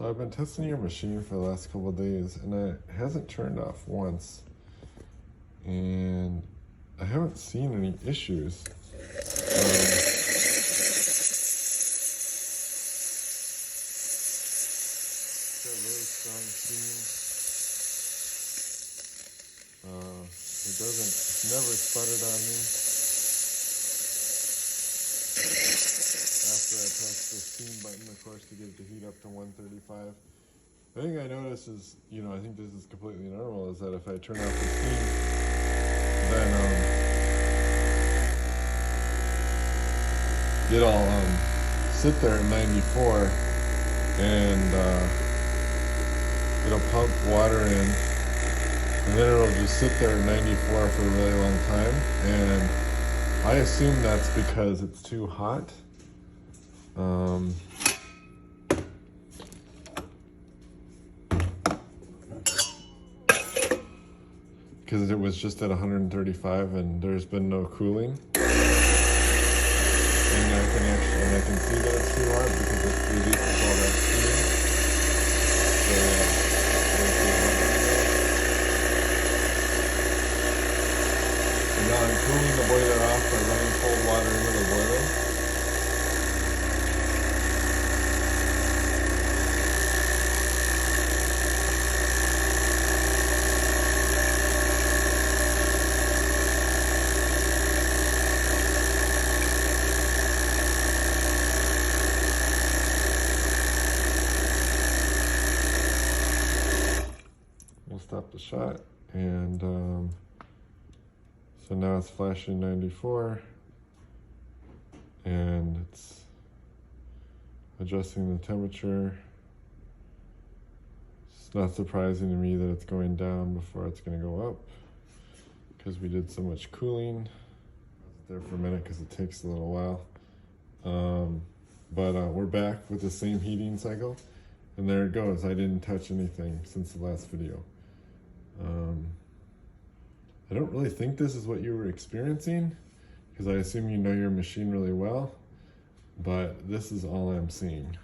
So I've been testing your machine for the last couple of days and it hasn't turned off once. And I haven't seen any issues. It's got really strong steam. It's never sputtered on me. After I press the steam button, of course, to get it to heat up to 135. The thing I notice is, I think this is completely normal, is that if I turn off the steam, then it'll sit there at 94 and it'll pump water in, and then it'll just sit there at 94 for a really long time. And I assume that's because it's too hot. Because it was just at 135 and there's been no cooling. And I can see that it's too hot because it releases all that steam. So now I'm cooling the boiler off by running cold water into the boiler. Stop the shot, and so now it's flashing 94 and it's adjusting the temperature. It's not surprising to me that it's going down before it's going to go up because we did so much cooling. I was there for a minute because it takes a little while, but we're back with the same heating cycle, and there it goes. I didn't touch anything since the last video. I don't really think this is what you were experiencing because I assume you know your machine really well, but this is all I'm seeing.